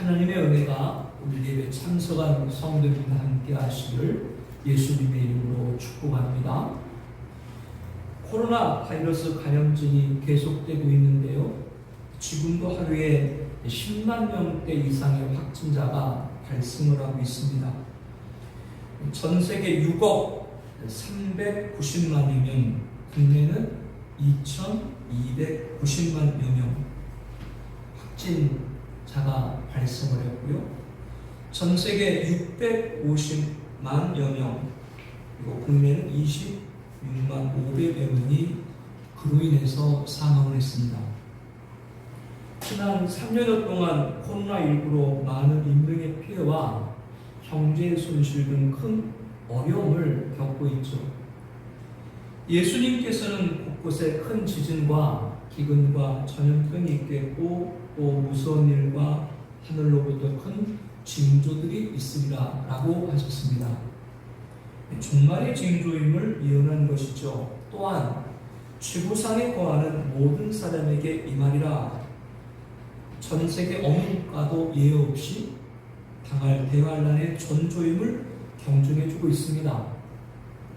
하나님의 은혜가 우리 예배 참석한 성도들과 함께 하시기를 예수님의 이름으로 축복합니다. 코로나 바이러스 감염증이 계속되고 있는데요. 지금도 하루에 10만 명대 이상의 확진자가 발생을 하고 있습니다. 전 세계 6억 390만여 명, 국내는 2,290만여 명 확진자가 발생을 했고요. 전 세계 650만여 명, 그리고 국내는 26만 500여 명이 그로 인해서 사망을 했습니다. 지난 3년여 동안 코로나19로 많은 인명의 피해와 경제 손실 등 큰 어려움을 겪고 있죠. 예수님께서는 곳곳에 큰 지진과 기근과 전염병이 있겠고 또 무서운 일과 하늘로부터 큰 징조들이 있으리라 라고 하셨습니다. 종말의 징조임을 예언한 것이죠. 또한 지구상에 거하는 모든 사람에게 임하리라. 전 세계 어느 국가도 예외 없이 당할 대환란의 전조임을 경중해주고 있습니다.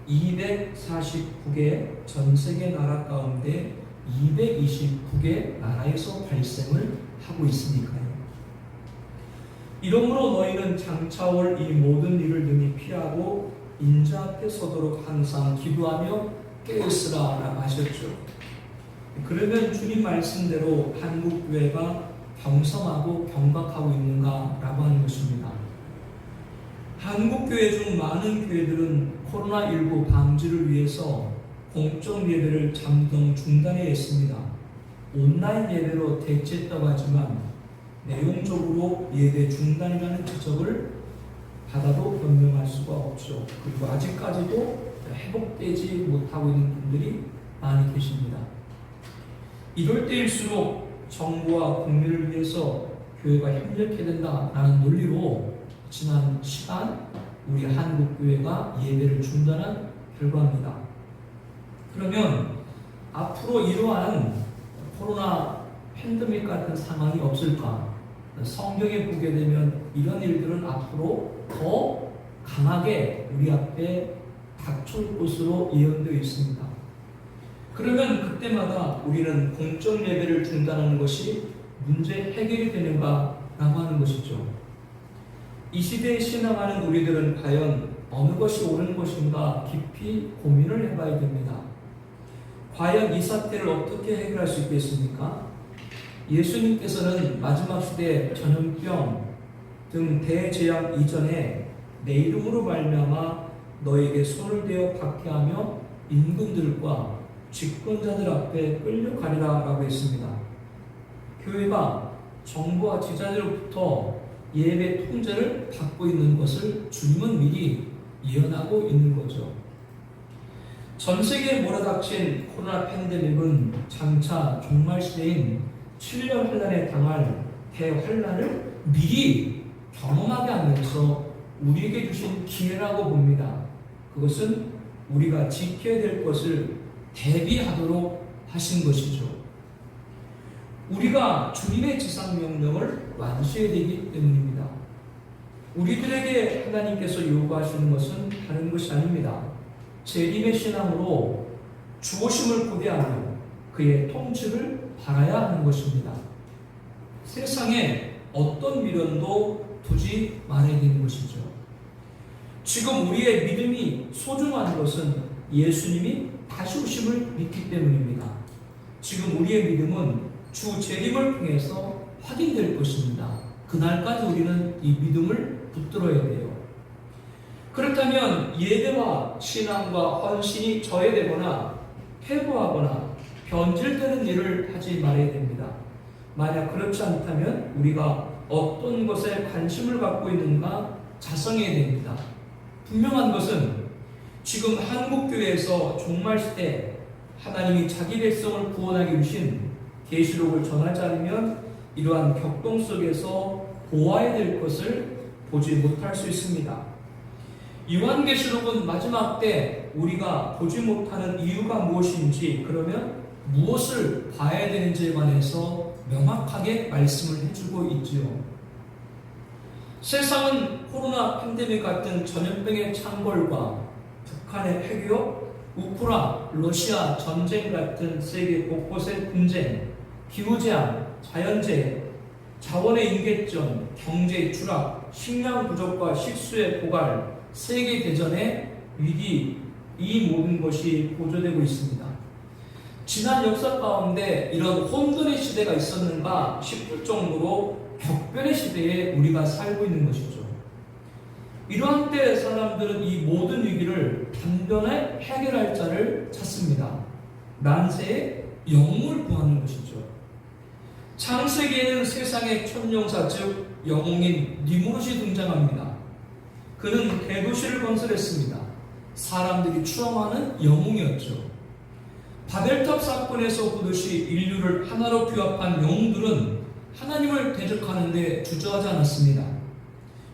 249개 전 세계 나라 가운데 229개 나라에서 발생을 하고 있으니까요. 이러므로 너희는 장차올 이 모든 일을 능히 피하고 인자 앞에 서도록 항상 기도하며 깨어있으라 라고 하셨죠. 그러면 주님 말씀대로 한국교회가 경성하고 경박하고 있는가 라고 하는 것입니다. 한국교회 중 많은 교회들은 코로나19 방지를 위해서 공적 예배를 잠정 중단해야 했습니다. 온라인 예배로 대체했다고 하지만 내용적으로 예배 중단이라는 지적을 받아도 변명할 수가 없죠. 그리고 아직까지도 회복되지 못하고 있는 분들이 많이 계십니다. 이럴 때일수록 정부와 국민을 위해서 교회가 협력해야 된다라는 논리로 지난 시간 우리 한국교회가 예배를 중단한 결과입니다. 그러면 앞으로 이러한 코로나 팬데믹 같은 상황이 없을까? 성경에 보게 되면 이런 일들은 앞으로 더 강하게 우리 앞에 닥쳐올 것으로 예언되어 있습니다. 그러면 그때마다 우리는 공적 예배를 중단하는 것이 문제 해결이 되는가라고 하는 것이죠. 이 시대에 신앙하는 우리들은 과연 어느 것이 옳은 것인가 깊이 고민을 해봐야 됩니다. 과연 이 사태를 어떻게 해결할 수 있겠습니까? 예수님께서는 마지막 시대 전염병 등 대재앙 이전에 내 이름으로 말미암아 너에게 손을 대어 박해하며 임금들과 집권자들 앞에 끌려가리라 라고 했습니다. 교회가 정부와 지자체로부터 예배 통제를 받고 있는 것을 주님은 미리 예언하고 있는 거죠. 전 세계에 몰아닥친 코로나 팬데믹은 장차 종말 시대인 7년 환란에 당할 대환란을 미리 경험하게 하면서 우리에게 주신 기회라고 봅니다. 그것은 우리가 지켜야 될 것을 대비하도록 하신 것이죠. 우리가 주님의 지상명령을 완수해야 되기 때문입니다. 우리들에게 하나님께서 요구하시는 것은 다른 것이 아닙니다. 재림의 신앙으로 주오심을 고대하며 그의 통치를 바라야 하는 것입니다. 세상에 어떤 미련도 두지 말아야 되는 것이죠. 지금 우리의 믿음이 소중한 것은 예수님이 다시 오심을 믿기 때문입니다. 지금 우리의 믿음은 주 재림을 통해서 확인될 것입니다. 그날까지 우리는 이 믿음을 붙들어야 돼요. 그렇다면 예배와 신앙과 헌신이 저해되거나 퇴보하거나 변질되는 일을 하지 말아야 됩니다. 만약 그렇지 않다면 우리가 어떤 것에 관심을 갖고 있는가 자성해야 됩니다. 분명한 것은 지금 한국교회에서 종말시대 하나님이 자기 백성을 구원하기 위신 계시록을 전하지 않으면 이러한 격동 속에서 보아야 될 것을 보지 못할 수 있습니다. 요한계시록은 마지막 때 우리가 보지 못하는 이유가 무엇인지, 그러면 무엇을 봐야 되는지에 관해서 명확하게 말씀을 해주고 있지요. 세상은 코로나 팬데믹 같은 전염병의 창궐과 북한의 핵위협, 우크라, 러시아 전쟁 같은 세계 곳곳의 분쟁, 기후재앙, 자연재해, 자원의 인계점, 경제의 추락, 식량 부족과 식수의 고갈, 세계대전의 위기, 이 모든 것이 고조되고 있습니다. 지난 역사 가운데 이런 혼돈의 시대가 있었는가 싶을 정도로 격변의 시대에 우리가 살고 있는 것이죠. 이러한 때 사람들은 이 모든 위기를 단번에 해결할 자를 찾습니다. 난세의 영웅을 구하는 것이죠. 창세기에는 세상의 천용사 즉 영웅인 니무롯이 등장합니다. 그는 대도시를 건설했습니다. 사람들이 추앙하는 영웅이었죠. 바벨탑 사건에서 보듯이 인류를 하나로 규합한 영웅들은 하나님을 대적하는 데 주저하지 않았습니다.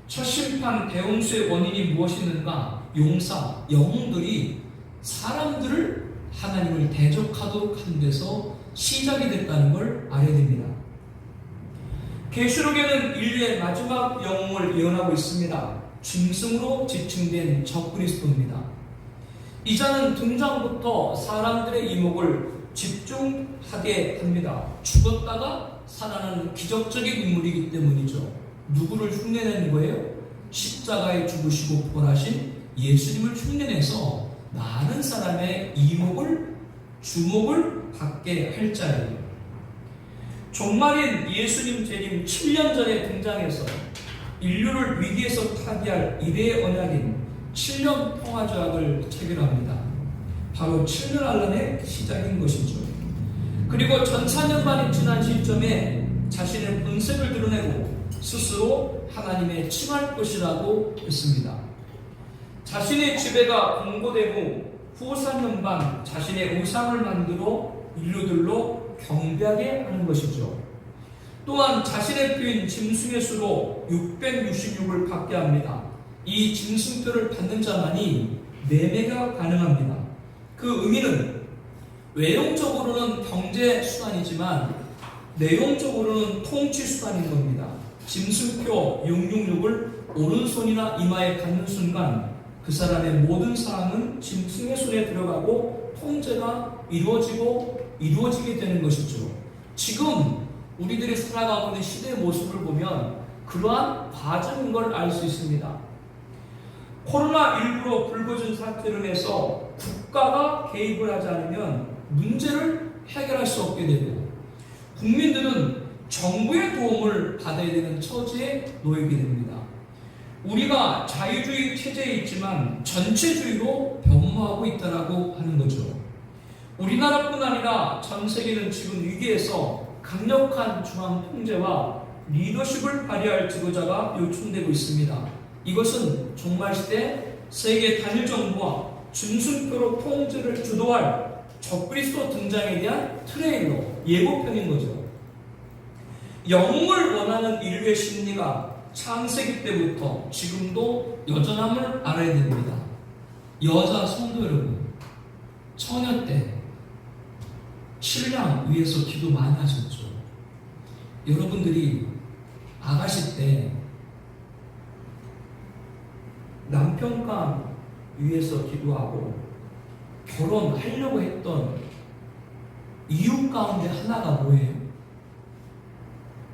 첫 심판 대홍수의 원인이 무엇이었는가? 용사, 영웅들이 사람들을 하나님을 대적하도록 한 데서 시작이 됐다는 걸 알아야 됩니다. 계시록에는 인류의 마지막 영웅을 예언하고 있습니다. 짐승으로 지칭된 적그리스도입니다. 이 자는 등장부터 사람들의 이목을 집중하게 합니다. 죽었다가 살아나는 기적적인 인물이기 때문이죠. 누구를 흉내내는 거예요? 십자가에 죽으시고 부활하신 예수님을 흉내내서 많은 사람의 이목을, 주목을 받게 할 자예요. 종말인 예수님 재림 7년 전에 등장해서 인류를 위기에서 타개할 이레의 언약인 7년 평화조약을 체결합니다. 바로 7년 환란의 시작인 것이죠. 그리고 1400만이 지난 시점에 자신의 본색을 드러내고 스스로 하나님의 칭할 것이라고 했습니다. 자신의 지배가 공고된 후 4년반 자신의 의상을 만들어 인류들로 경배하게 하는 것이죠. 또한 자신의 표인 짐승의 수로 666을 받게 합니다. 이 짐승표를 받는 자만이 매매가 가능합니다. 그 의미는 외형적으로는 경제 수단이지만 내용적으로는 통치 수단인 겁니다. 짐승표 666을 오른손이나 이마에 갖는 순간 그 사람의 모든 사항은 짐승의 손에 들어가고 통제가 이루어지게 되는 것이죠. 지금 우리들이 살아가고 있는 시대의 모습을 보면 그러한 과정인 걸 알 수 있습니다. 코로나19로 불거진 사태로 인해서 국가가 개입을 하지 않으면 문제를 해결할 수 없게 되고 국민들은 정부의 도움을 받아야 되는 처지에 놓이게 됩니다. 우리가 자유주의 체제에 있지만 전체주의로 변모하고 있다고 하는 거죠. 우리나라뿐 아니라 전 세계는 지금 위기에서 강력한 중앙 통제와 리더십을 발휘할 지도자가 요청되고 있습니다. 이것은 종말시대 세계 단일 정부와 짐승표로 통제를 주도할 적그리스도 등장에 대한 트레일러, 예고편인 거죠. 영웅을 원하는 인류의 심리가 창세기 때부터 지금도 여전함을 알아야 됩니다. 여자 성도 여러분, 처녀 때 신랑 위해서 기도 많이 하셨죠. 여러분들이 아가씨 때 남편감 위해서 기도하고 결혼하려고 했던 이유 가운데 하나가 뭐예요?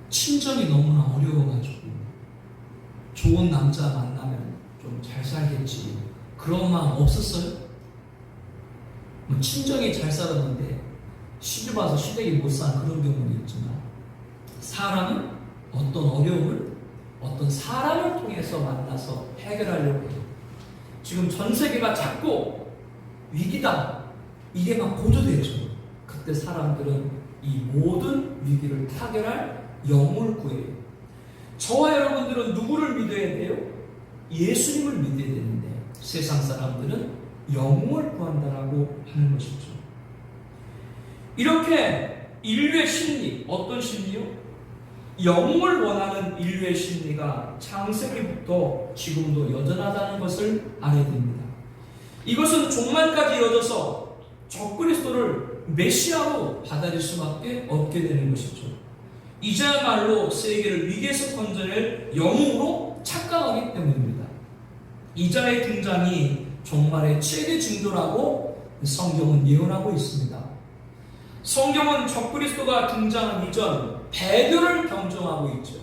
친정이 너무나 어려워가지고 좋은 남자 만나면 좀 잘 살겠지 그런 마음 없었어요? 친정이 잘 살았는데 시집 와서 시댁이 못 사는 그런 경우도 있지만 사람은 어떤 어려움을 어떤 사람을 통해서 만나서 해결하려고 해요. 지금 전 세계가 자꾸 위기다 이게 막 고조되죠. 그때 사람들은 이 모든 위기를 타결할 영웅을 구해요. 저와 여러분들은 누구를 믿어야 돼요? 예수님을 믿어야 되는데 세상 사람들은 영웅을 구한다라고 하는 것이죠. 이렇게 인류의 심리, 어떤 심리요? 영웅을 원하는 인류의 심리가 창세기부터 지금도 여전하다는 것을 알아야 됩니다. 이것은 종말까지 이어져서 적그리스도를 메시아로 받아들일 수밖에 없게 되는 것이죠. 이제야말로 세계를 위기에서 건져낼 영웅으로 착각하기 때문입니다. 이자의 등장이 종말의 최대 징조라고 성경은 예언하고 있습니다. 성경은 적그리스도가 등장한 이전 배교를 경종하고 있죠.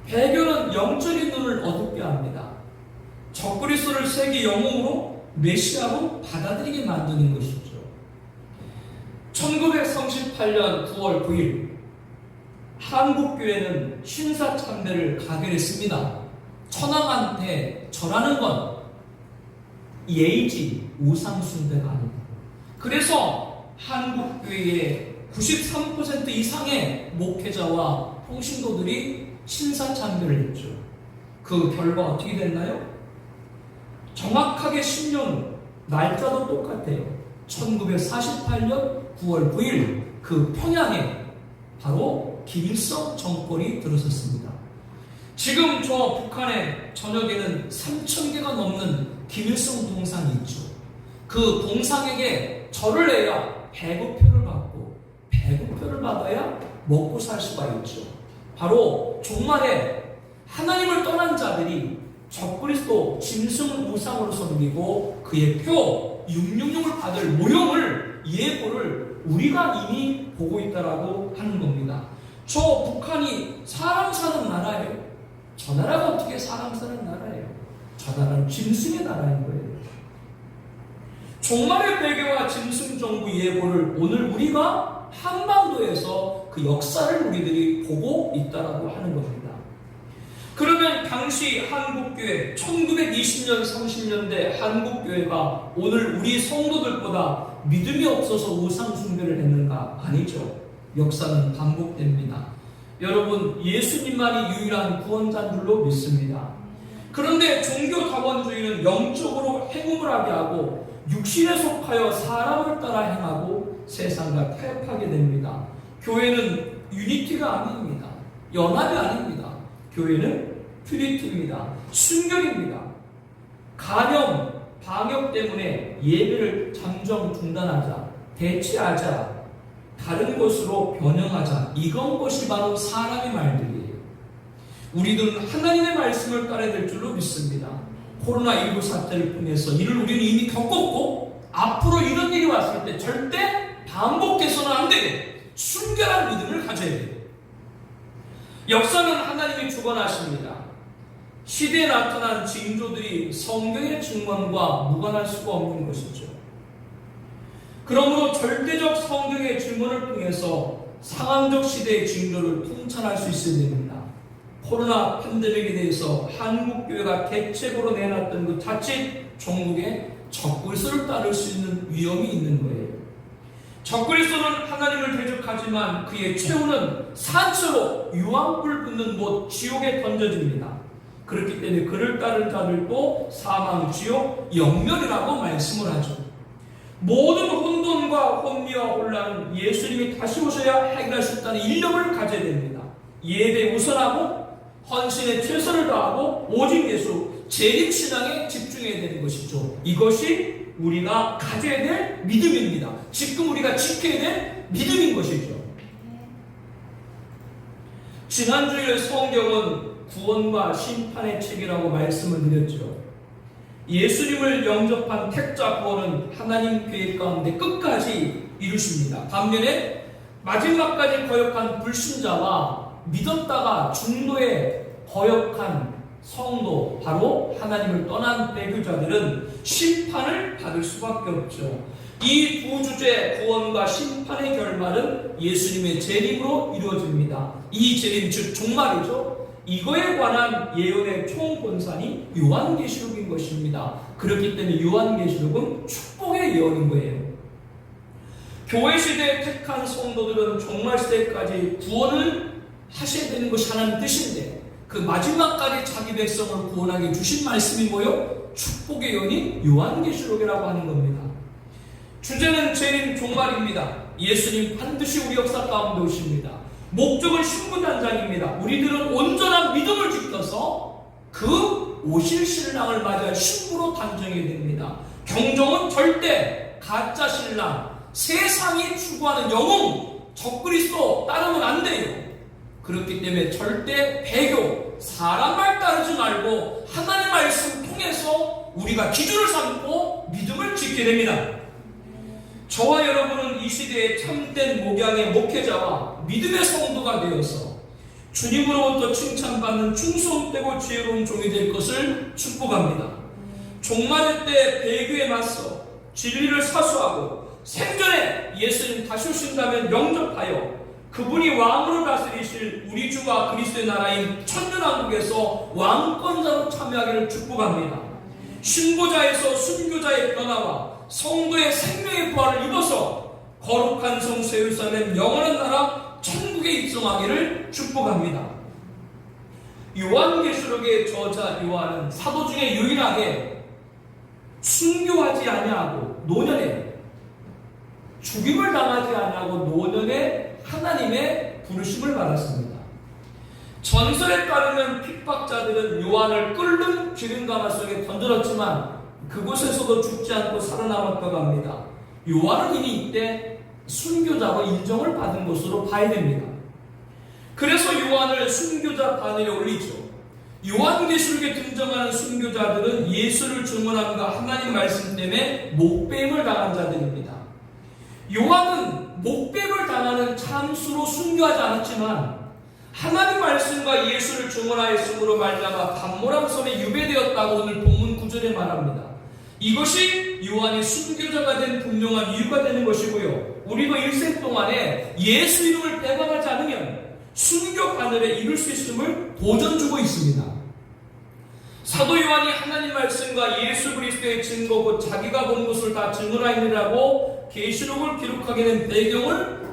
배교는 영적인 눈을 어둡게 합니다. 적그리스도를 세계 영웅으로 메시아로 받아들이게 만드는 것이죠. 1938년 9월 9일 한국교회는 신사참배를 가결했습니다. 천황한테 절하는 건 예의지 우상숭배가 아닙니다. 그래서 한국교회의 93% 이상의 목회자와 통신도들이 신사참배를 했죠. 그 결과 어떻게 됐나요? 정확하게 10년 날짜도 똑같아요. 1948년 9월 9일 그 평양에 바로 김일성 정권이 들어섰습니다. 지금 저 북한의 전역에는 3,000개가 넘는 김일성 동상이 있죠. 그 동상에게 절을 해야 배급표를 받고 배급표를 받아야 먹고 살 수가 있죠. 바로 종말에 하나님을 떠난 자들이 적그리스도 짐승을 우상으로 섬기고 그의 표 666을 받을 모형을 예고를 우리가 이미 보고 있다라고 하는 겁니다. 저 북한이 사람 사는 나라예요. 저 나라가 어떻게 사람 사는 나라예요? 저 나라는 짐승의 나라인 거예요. 종말의 배교와 짐승 정부 예고를 오늘 우리가 한반도에서 그 역사를 우리들이 보고 있다라고 하는 겁니다. 그러면 당시 한국교회 1920년 30년대 한국교회가 오늘 우리 성도들보다 믿음이 없어서 우상숭배를 했는가? 아니죠. 역사는 반복됩니다. 여러분, 예수님만이 유일한 구원자인 줄로 믿습니다. 그런데 종교다원주의는 영적으로 행음을 하게 하고 육신에 속하여 사람을 따라 행하고 세상과 타협하게 됩니다. 교회는 유니티가 아닙니다. 연합이 아닙니다. 교회는 퓨리티입니다. 순결입니다. 간염, 방역 때문에 예배를 잠정 중단하자, 대체하자, 다른 곳으로 변형하자. 이건 것이 바로 사람의 말들이에요. 우리들은 하나님의 말씀을 따라야 될 줄로 믿습니다. 코로나19 사태를 통해서 이를 우리는 이미 겪었고 앞으로 이런 일이 왔을 때 절대 반복해서는 안 돼요. 순결한 믿음을 가져야 돼요. 역사는 하나님이 주관하십니다. 시대에 나타난 징조들이 성경의 증언과 무관할 수가 없는 것이죠. 그러므로 절대적 성경의 증언을 통해서 상황적 시대의 징조를 통찰할 수 있어야 됩니다. 코로나 팬데믹에 대해서 한국교회가 대책으로 내놨던 그 자칫 종국에 적그리스도를 따를 수 있는 위험이 있는 거예요. 적그리스도는 하나님을 대적하지만 그의 최후는 산처로 유황불 붙는 곳 지옥에 던져집니다. 그렇기 때문에 그를 따른 자들도 사망, 지옥, 영면이라고 말씀을 하죠. 모든 혼돈과 혼미와 혼란은 예수님이 다시 오셔야 해결할 수 있다는 일념을 가져야 됩니다. 예배 우선하고 헌신에 최선을 다하고 오직 예수, 재림신앙에 집중해야 되는 것이죠. 이것이 우리가 가져야 될 믿음입니다. 지금 우리가 지켜야 될 믿음인 것이죠. 지난주에 성경은 구원과 심판의 책이라고 말씀을 드렸죠. 예수님을 영접한 택자 구원은 하나님 계획 가운데 끝까지 이루십니다. 반면에 마지막까지 거역한 불신자와 믿었다가 중도에 거역한 성도, 바로 하나님을 떠난 배교자들은 심판을 받을 수밖에 없죠. 이 두 주제 구원과 심판의 결말은 예수님의 재림으로 이루어집니다. 이 재림 즉 종말이죠. 이거에 관한 예언의 총본산이 요한계시록인 것입니다. 그렇기 때문에 요한계시록은 축복의 예언인 거예요. 교회 시대에 택한 성도들은 종말 시대까지 구원을 하셔야 되는 것이 하나님 뜻인데 그 마지막까지 자기 백성을 구원하게 주신 말씀이 뭐요? 축복의 예언이 요한계시록이라고 하는 겁니다. 주제는 재림 종말입니다. 예수님 반드시 우리 역사 가운데 오십니다. 목적은 신부단장입니다. 우리들은 온전한 믿음을 지켜서 그 오실 신랑을 맞이할 신부로 단정해야 됩니다. 경종은 절대 가짜 신랑, 세상이 추구하는 영웅, 적그리스도 따르면 안 돼요. 그렇기 때문에 절대 배교, 사람 말 따르지 말고 하나님 말씀 통해서 우리가 기준을 삼고 믿음을 지켜야 됩니다. 저와 여러분은 이 시대에 참된 목양의 목회자와 믿음의 성도가 되어서 주님으로부터 칭찬받는 충성되고 지혜로운 종이 될 것을 축복합니다. 종말의 때 배교에 맞서 진리를 사수하고 생전에 예수님 다시 오신다면 영접하여 그분이 왕으로 다스리실 우리 주와 그리스도의 나라인 천년왕국에서 왕권자로 참여하기를 축복합니다. 신고자에서 순교자의 변화와 성도의 생명의 부활을 입어서 거룩한 성 예루살렘 영원한 나라 천국에 입성하기를 축복합니다. 요한계시록의 저자 요한은 사도 중에 유일하게 순교하지 아니하고 노년에 죽임을 당하지 아니하고 노년에 하나님의 부르심을 받았습니다. 전설에 따르면 핍박자들은 요한을 끓는 기름가마 속에 던져졌지만 그곳에서도 죽지 않고 살아남았다고 합니다. 요한은 이미 이때 순교자로 인정을 받은 것으로 봐야 됩니다. 그래서 요한을 순교자 반열에 올리죠. 요한계시록에 등장하는 순교자들은 예수를 증언함과 하나님 말씀 때문에 목배임을 당한 자들입니다. 요한은 목배임을 당하는 참수로 순교하지 않았지만 하나님 말씀과 예수를 증언하였으므로 말미암아 감모람 섬에 유배되었다고 오늘 본문 9절에 말합니다. 이것이 요한이 순교자가 된 분명한 이유가 되는 것이고요. 우리도 일생 동안에 예수 이름을 배반하지 않으면 순교 바늘에 이룰 수 있음을 보전 주고 있습니다. 사도 요한이 하나님 말씀과 예수 그리스도의 증거고 자기가 본 것을 다 증언하느라고 계시록을 기록하게 된 배경을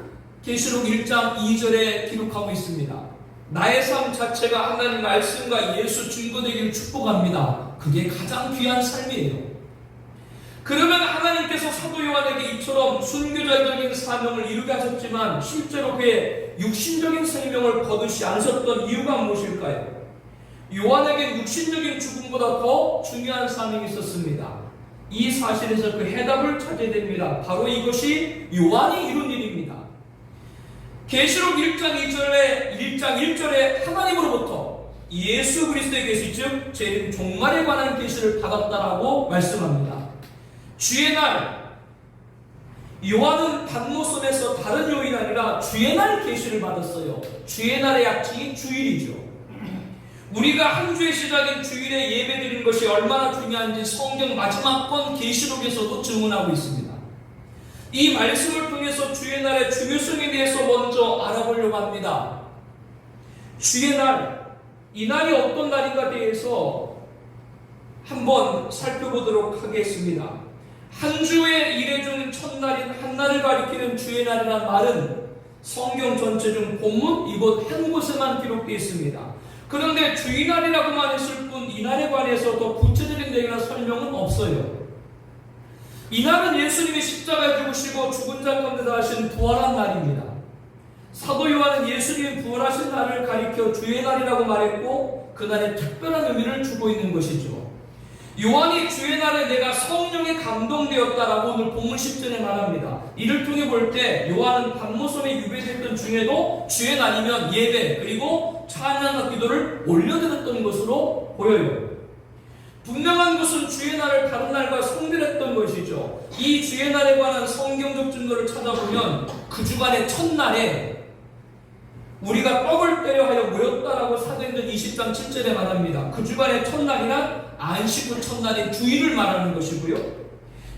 계시록 1장 2절에 기록하고 있습니다. 나의 삶 자체가 하나님 말씀과 예수 증거되기를 축복합니다. 그게 가장 귀한 삶이에요. 그러면 하나님께서 사도 요한에게 이처럼 순교자적인 사명을 이루게 하셨지만 실제로 그의 육신적인 생명을 거두지 않으셨던 이유가 무엇일까요? 요한에게 육신적인 죽음보다 더 중요한 사명이 있었습니다. 이 사실에서 그 해답을 찾아야 됩니다. 바로 이것이 요한이 이룬 일입니다. 계시록 1장 1절에 하나님으로부터 예수 그리스도의 계시 즉 재림 종말에 관한 계시를 받았다라고 말씀합니다. 주의 날 요한은 patmos섬에서 다른 요일이 아니라 주의 날 계시를 받았어요. 주의 날의 약칭이 주일이죠. 우리가 한 주의 시작인 주일에 예배드리는 것이 얼마나 중요한지 성경 마지막 권 계시록에서도 증언하고 있습니다. 이 말씀을 통해서 주의 날의 중요성에 대해서 먼저 알아보려고 합니다. 주의 날, 이 날이 어떤 날인가 대해서 한번 살펴보도록 하겠습니다. 한 주의 일회 중 첫날인 한날을 가리키는 주의 날이라는 말은 성경 전체 중 본문 이곳 한 곳에만 기록되어 있습니다. 그런데 주일날이라고만 했을 뿐 이날에 관해서 더 구체적인 내용이나 설명은 없어요. 이날은 예수님이 십자가에 죽으시고 죽은 자 가운데 나으신 부활한 날입니다. 사도 요한은 예수님이 부활하신 날을 가리켜 주의 날이라고 말했고 그날에 특별한 의미를 주고 있는 것이죠. 요한이 주의 날에 내가 성령에 감동되었다라고 오늘 본문 10절에 말합니다. 이를 통해 볼 때 요한은 patmos섬에 유배됐던 중에도 주의 날이면 예배 그리고 찬양과 기도를 올려드렸던 것으로 보여요. 분명한 것은 주의 날을 다른 날과 성별했던 것이죠. 이 주의 날에 관한 성경적 증거를 찾아보면 그 주간의 첫날에 우리가 떡을 때려 하여 모였다라고 사도행전 20장 7절에 말합니다. 그 주간의 첫날이란 안식 후 첫날인 주일을 말하는 것이고요.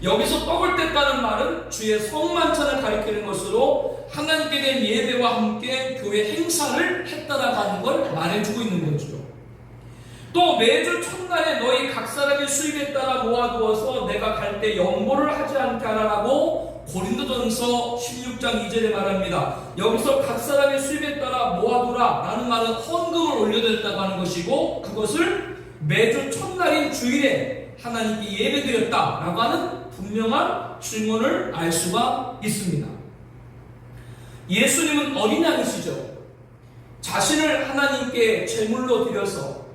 여기서 떡을 뗐다는 말은 주의 성만찬을 가리키는 것으로 하나님께 대한 예배와 함께 교회 행사를 했다라고 하는 걸 말해주고 있는 거죠. 또 매주 첫날에 너희 각 사람의 수입에 따라 모아두어서 내가 갈 때 연보를 하지 않게 하라라고 고린도전서 16장 2절에 말합니다. 여기서 각 사람의 수입에 따라 모아두라 라는 말은 헌금을 올려드렸다고 하는 것이고 그것을 매주 첫날인 주일에 하나님께 예배드렸다라고 하는 분명한 증언을 알 수가 있습니다. 예수님은 어린 양이시죠. 자신을 하나님께 제물로 드려서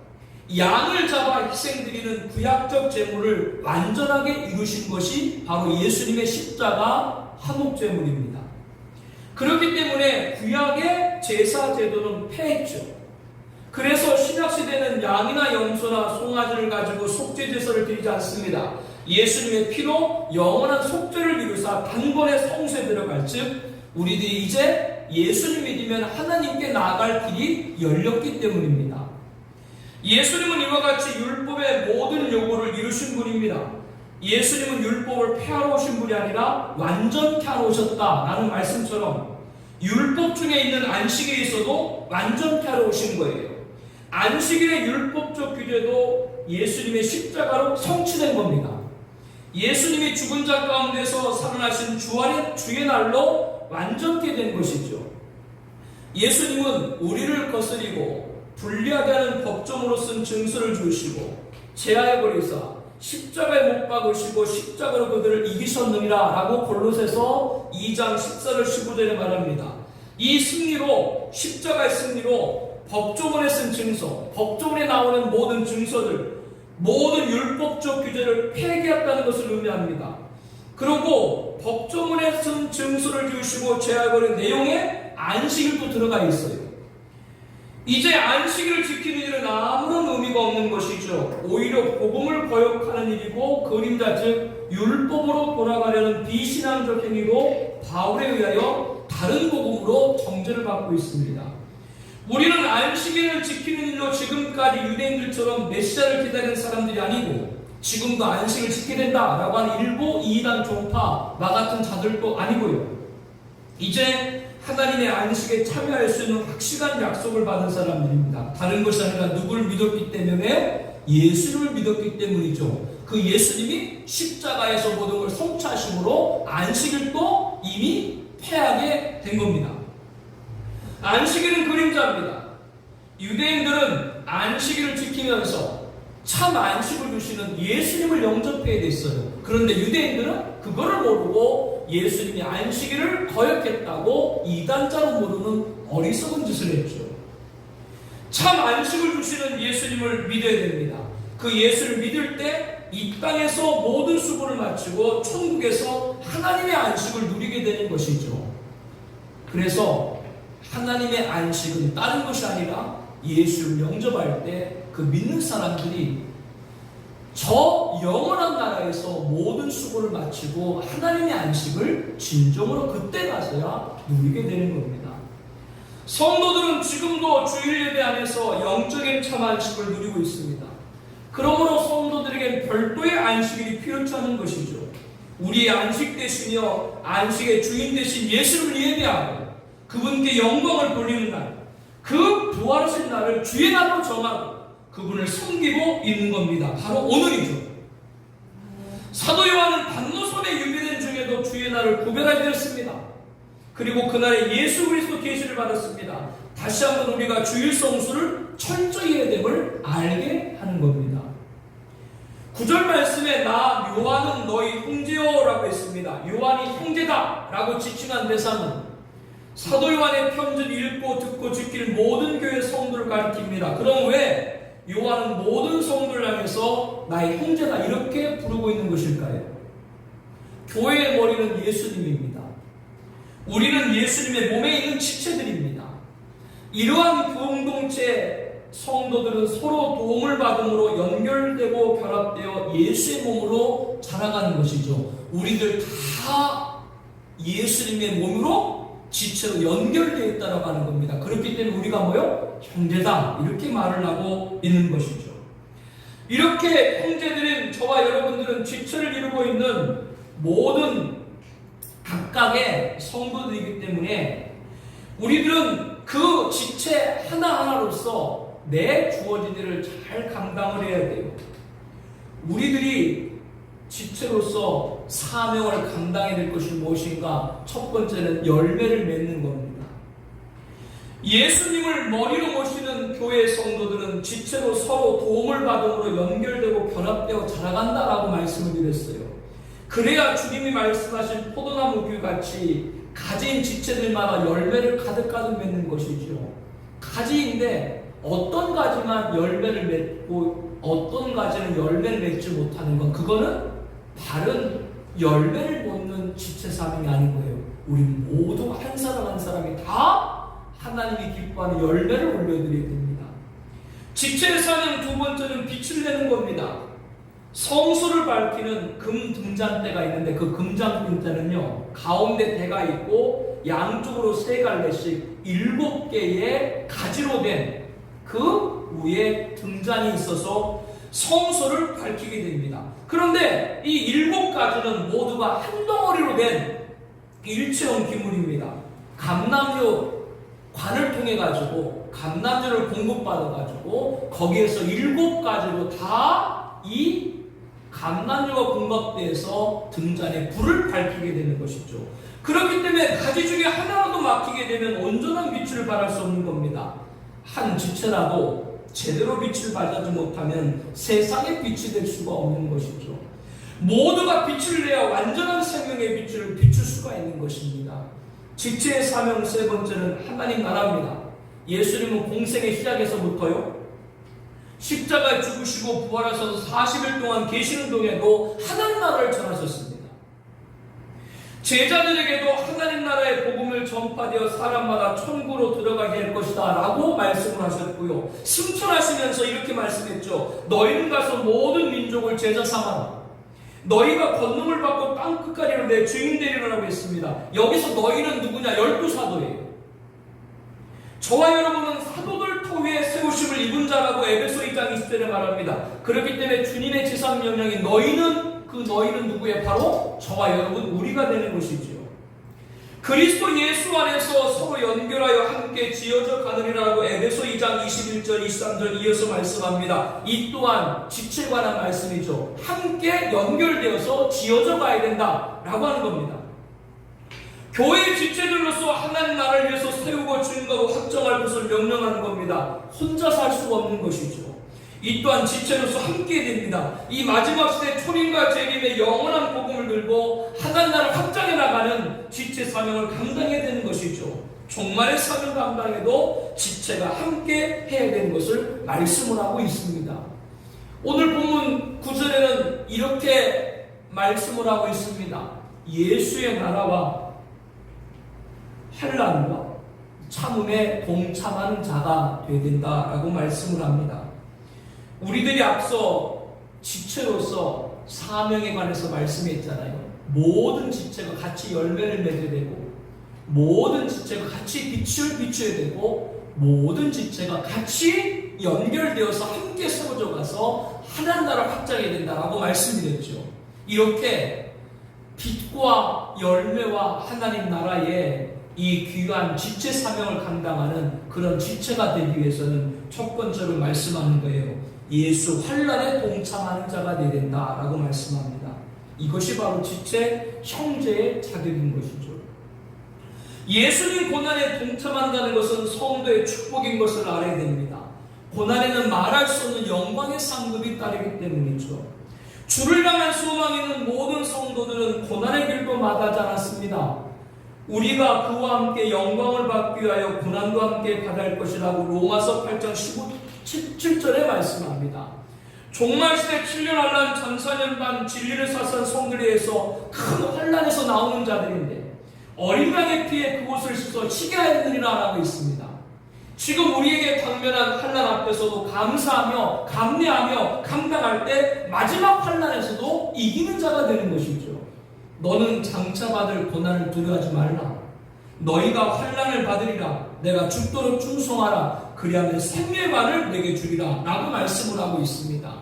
양을 잡아 희생드리는 구약적 제물을 완전하게 이루신 것이 바로 예수님의 십자가 화목제물입니다. 그렇기 때문에 구약의 제사 제도는 폐했죠. 그래서 신약시대는 양이나 염소나 송아지를 가지고 속죄 제사를 드리지 않습니다. 예수님의 피로 영원한 속죄를 이루사 단번에 성소에 들어갈 즉 우리들이 이제 예수님 믿으면 하나님께 나아갈 길이 열렸기 때문입니다. 예수님은 이와 같이 율법의 모든 요구를 이루신 분입니다. 예수님은 율법을 폐하러 오신 분이 아니라 완전케 하러 오셨다라는 말씀처럼 율법 중에 있는 안식일에 있어도 완전케 하러 오신 거예요. 안식일의 율법적 규제도 예수님의 십자가로 성취된 겁니다. 예수님이 죽은 자 가운데서 살아나신 주의 날로 완전케 된 것이죠. 예수님은 우리를 거스리고 불리하게 하는 법정으로 쓴 증서를 주시고 제하여 버리사 십자가에 못 박으시고 십자가로 그들을 이기셨느니라 라고 골로새서 2장 14절 15절에 말합니다. 이 승리로 십자가의 승리로 법조문에 쓴 증서, 법조문에 나오는 모든 증서들, 모든 율법적 규제를 폐기했다는 것을 의미합니다. 그리고 법조문에 쓴 증서를 주시고 제하버린 내용에 안식일도 들어가 있어요. 이제 안식일을 지키는 일은 아무런 의미가 없는 것이죠. 오히려 복음을 거역하는 일이고 그림자 즉 율법으로 돌아가려는 비신앙적 행위로 바울에 의하여 다른 복음으로 정죄를 받고 있습니다. 우리는 안식일을 지키는 일로 지금까지 유대인들처럼 메시아를 기다리는 사람들이 아니고 지금도 안식을 지켜야 된다라고 하는 일부 이단 종파 나 같은 자들도 아니고요. 이제 하나님의 안식에 참여할 수 있는 확실한 약속을 받은 사람들입니다. 다른 것이 아니라 누구를 믿었기 때문에 예수를 믿었기 때문이죠. 그 예수님이 십자가에서 모든 걸 성취하심으로 안식일도 이미 폐하게 된 겁니다. 안식일은 그림자입니다. 유대인들은 안식일을 지키면서 참 안식을 주시는 예수님을 영접해야 됐어요. 그런데 유대인들은 그거를 모르고 예수님이 안식일을 거역했다고 이단자로 모르는 어리석은 짓을 했죠. 참 안식을 주시는 예수님을 믿어야 됩니다. 그 예수를 믿을 때 이 땅에서 모든 수고를 마치고 천국에서 하나님의 안식을 누리게 되는 것이죠. 그래서 하나님의 안식은 다른 것이 아니라 예수를 영접할 때 그 믿는 사람들이 저 영원한 나라에서 모든 수고를 마치고 하나님의 안식을 진정으로 그때 가서야 누리게 되는 겁니다. 성도들은 지금도 주일 예배 안에서 영적인 참 안식을 누리고 있습니다. 그러므로 성도들에겐 별도의 안식일이 필요치 않은 것이죠. 우리의 안식 되시며 안식의 주인 되신 예수를 예배하고 그분께 영광을 돌리는 날, 그 부활하신 날을 주의 날로 정하고 그분을 섬기고 있는 겁니다. 바로 오늘이죠. 사도 요한은 반노섬에 유배된 중에도 주의 날을 구별하게 되었습니다. 그리고 그날에 예수 그리스도 계시를 받았습니다. 다시 한번 우리가 주일 성수를 철저히 해야 됨을 알게 하는 겁니다. 9절 말씀에 나 요한은 너희 형제여라고 했습니다. 요한이 형제다 라고 지칭한 대상은 사도 요한의 편지를 읽고 듣고 지킬 모든 교회 성도를 가리킵니다. 그럼 왜 요한은 모든 성도를 향해서 나의 형제다 이렇게 부르고 있는 것일까요? 교회의 머리는 예수님입니다. 우리는 예수님의 몸에 있는 지체들입니다. 이러한 공동체 성도들은 서로 도움을 받음으로 연결되고 결합되어 예수의 몸으로 자라가는 것이죠. 우리들 다 예수님의 몸으로 지체로 연결되어 있다고 하는 겁니다. 그렇기 때문에 우리가 뭐요? 형제다 이렇게 말을 하고 있는 것이죠. 이렇게 형제들인 저와 여러분들은 지체를 이루고 있는 모든 각각의 성도들이기 때문에 우리들은 그 지체 하나하나로서 내 주어진 일을 잘 감당을 해야 돼요. 우리들이 지체로서 사명을 감당해야 될 것이 무엇인가? 첫 번째는 열매를 맺는 겁니다. 예수님을 머리로 모시는 교회 성도들은 지체로 서로 도움을 받음으로 연결되고 결합되어 자라간다라고 말씀을 드렸어요. 그래야 주님이 말씀하신 포도나무 같이 가지인 지체들마다 열매를 가득가득 맺는 것이죠. 가지인데 어떤 가지만 열매를 맺고 어떤 가지는 열매를 맺지 못하는 건 그거는 바른 열매를 맺는 지체 사명이 아닌 거예요. 우리 모두 한 사람 한 사람이 다 하나님이 기뻐하는 열매를 올려드려야 됩니다. 지체의 사명 두 번째는 빛을 내는 겁니다. 성소를 밝히는 금 등잔대가 있는데 그 금잔대는요, 가운데 대가 있고 양쪽으로 세 갈래씩 7개의 가지로 된 그 위에 등잔이 있어서 성소를 밝히게 됩니다. 그런데 이 7가지는 모두가 한 덩어리로 된 일체형 기물입니다. 감람유 관을 통해 가지고 감람유를 공급받아 가지고 거기에서 7가지로 다 이 감람유가 공급돼서 등잔에 불을 밝히게 되는 것이죠. 그렇기 때문에 가지 중에 하나라도 막히게 되면 온전한 빛을 발할 수 없는 겁니다. 한 지체라도 제대로 빛을 발하지 못하면 세상의 빛이 될 수가 없는 것이죠. 모두가 빛을 내야 완전한 생명의 빛을 비출 수가 있는 것입니다. 지체의 사명 세 번째는 하나님 나라입니다. 예수님은 공생의 시작에서부터요, 십자가에 죽으시고 부활하셔서 40일 동안 계시는 동에도 하나님 나라를 전하셨습니다. 제자들에게도 하나님 나라의 복음을 전파되어 사람마다 천국으로 들어가게 할 것이다 라고 말씀을 하셨고요, 승천하시면서 이렇게 말씀했죠. 너희는 가서 모든 민족을 제자 삼아라. 너희가 권능을 받고 땅끝까지로 내 주인 되리라고 했습니다. 여기서 너희는 누구냐? 12사도예요. 저와 여러분은 사도들 터위에 세우심을 입은 자라고 에베소 2장 20절에 말합니다. 그렇기 때문에 주님의 지상명령이 너희는 누구예요? 바로 저와 여러분, 우리가 되는 것이지요. 그리스도 예수 안에서 서로 연결하여 함께 지어져 가느니라고 에베소 2장 21절 23절 이어서 말씀합니다. 이 또한 지체에 관한 말씀이죠. 함께 연결되어서 지어져 가야 된다라고 하는 겁니다. 교회의 지체들로서 하나님 나라를 위해서 세우고 증거하고 확정할 것을 명령하는 겁니다. 혼자 살 수가 없는 것이죠. 이 또한 지체로서 함께 됩니다. 이 마지막 시대 초림과 재림의 영원한 복음을 들고 하나님 나라를 확장해 나가는 지체 사명을 감당해야 되는 것이죠. 종말의 사명 감당에도 지체가 함께 해야 되는 것을 말씀을 하고 있습니다. 오늘 본문 9절에는 이렇게 말씀을 하고 있습니다. 예수의 나라와 환난과 참음에 동참하는 자가 되어야 된다라고 말씀을 합니다. 우리들이 앞서 지체로서 사명에 관해서 말씀했잖아요. 모든 지체가 같이 열매를 맺어야 되고, 모든 지체가 같이 빛을 비춰야 되고, 모든 지체가 같이 연결되어서 함께 세워져 가서 하나님 나라를 확장해야 된다라고 말씀드렸죠. 이렇게 빛과 열매와 하나님 나라의 이 귀한 지체 사명을 감당하는 그런 지체가 되기 위해서는 첫 번째로 말씀하는 거예요. 예수 환난에 동참하는 자가 되어야 된다라고 말씀합니다. 이것이 바로 지체 형제의 자격인 것이죠. 예수님 고난에 동참한다는 것은 성도의 축복인 것을 알아야 됩니다. 고난에는 말할 수 없는 영광의 상급이 따르기 때문이죠. 주를 향한 소망이 있는 모든 성도들은 고난의 길도 마다하지 않았습니다. 우리가 그와 함께 영광을 받기 위하여 고난도 함께 받을 것이라고 로마서 8장 17절에 말씀합니다. 종말시대 7년 환난 전 4년 반 진리를 사수한 성들에 의해서 큰 환난에서 나오는 자들인데 어린 양의 피에 그곳을 씻어 치게 하였느니라 라고 있습니다. 지금 우리에게 당면한 환난 앞에서도 감사하며 감내하며 감당할 때 마지막 환난에서도 이기는 자가 되는 것이죠. 너는 장차 받을 고난을 두려워하지 말라. 너희가 환난을 받으리라. 내가 죽도록 충성하라. 그리하면 생명의 반을 내게 주리라 라고 말씀을 하고 있습니다.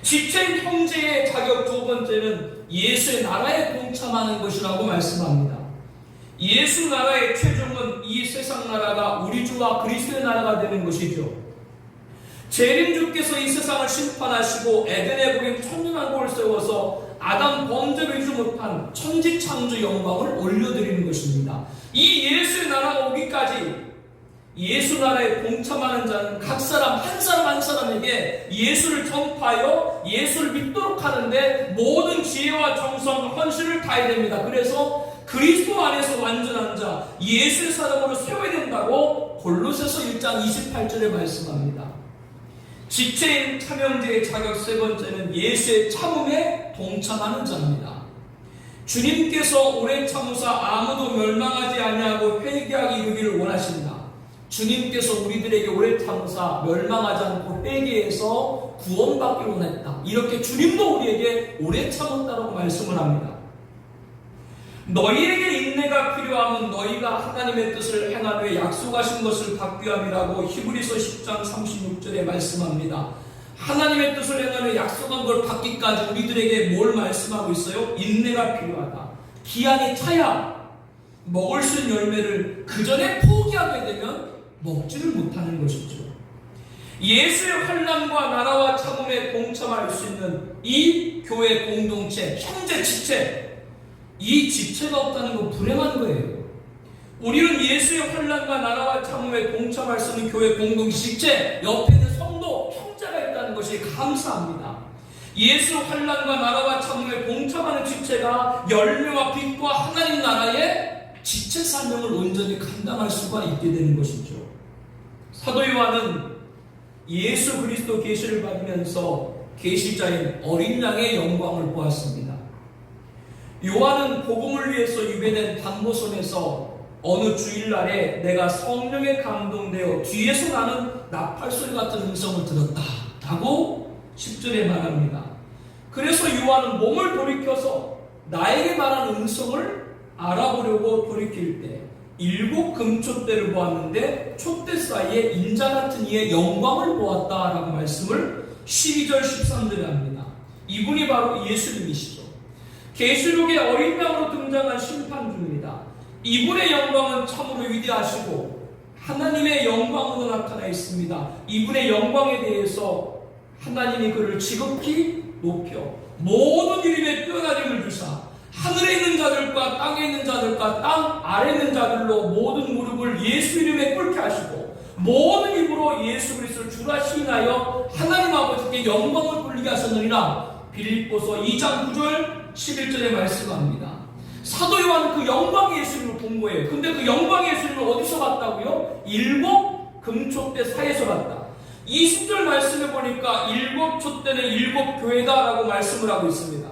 지체 형제의 자격 두 번째는 예수의 나라에 동참하는 것이라고 말씀합니다. 예수 나라의 최종은 이 세상 나라가 우리 주와 그리스도의 나라가 되는 것이죠. 재림주께서 이 세상을 심판하시고 에덴에 보인 천년왕국을 세워서 아담 범죄를 이루지 못한 천지창조 영광을 올려드리는 것입니다. 이 예수의 나라가 오기까지 예수 나라에 동참하는 자는 각 사람 한 사람 한 사람에게 예수를 전파하여 예수를 믿도록 하는데 모든 지혜와 정성과 헌신을 다해야 됩니다. 그래서 그리스도 안에서 완전한 자 예수의 사람으로 세워야 된다고 골로새서 1장 28절에 말씀합니다. 지체인 참여자의 자격 세 번째는 예수의 참음에 동참하는 자입니다. 주님께서 오래 참으사 아무도 멸망하지 아니하고 회개하기 이르기를 원하신다. 주님께서 우리들에게 오래 참으사 멸망하지 않고 회개해서 구원받기를 원했다. 이렇게 주님도 우리에게 오래 참았다고 말씀을 합니다. 너희에게 인내가 필요하면 너희가 하나님의 뜻을 행한 후에 약속하신 것을 받기 함이라고 히브리서 10장 36절에 말씀합니다. 하나님의 뜻을 행한 후에 약속한 걸 받기까지 우리들에게 뭘 말씀하고 있어요? 인내가 필요하다. 기한이 차야 먹을 수 있는 열매를 그 전에 포기하게 되면 먹지를 못하는 것이죠. 예수의 환난과 나라와 참음에 동참할 수 있는 이 교회 공동체, 형제 지체, 이 지체가 없다는 건 불행한 거예요. 우리는 예수의 환난과 나라와 참음에 동참할 수 있는 교회 공동체 지체, 옆에 있는 성도, 형제가 있다는 것이 감사합니다. 예수 환난과 나라와 참음에 동참하는 지체가 열매와 빛과 하나님 나라의 지체 사명을 온전히 감당할 수가 있게 되는 것이죠. 사도 요한은 예수 그리스도 계시를 받으면서 계시자인 어린 양의 영광을 보았습니다. 요한은 복음을 위해서 유배된 단보섬에서 어느 주일날에 내가 성령에 감동되어 뒤에서 나는 나팔소리 같은 음성을 들었다 라고 10절에 말합니다. 그래서 요한은 몸을 돌이켜서 나에게 말한 음성을 알아보려고 돌이킬 때 7 금촛대를 보았는데 촛대 사이에 인자같은 이의 영광을 보았다라고 말씀을 12절 13절에 합니다. 이분이 바로 예수님이시죠. 계시록의 어린 양으로 등장한 심판주입니다. 이분의 영광은 참으로 위대하시고 하나님의 영광으로 나타나 있습니다. 이분의 영광에 대해서 하나님이 그를 지극히 높여 모든 이름에 뛰어난 힘을 주사 하늘에 있는 자들과 땅에 있는 자들과 땅 아래에 있는 자들로 모든 무릎을 예수 이름에 꿇게 하시고 모든 입으로 예수 그리스도를 주라 시인하여 하나님 아버지께 영광을 돌리게 하셨느니라. 빌립보서 2장 9절 11절에 말씀합니다. 사도 요한은 그 영광의 예수님을 본 거예요. 근데 그 영광의 예수님을 어디서 봤다고요? 7 금촛대 사이에서 봤다. 20절 말씀해 보니까 7 촛대는 7 교회다라고 말씀을 하고 있습니다.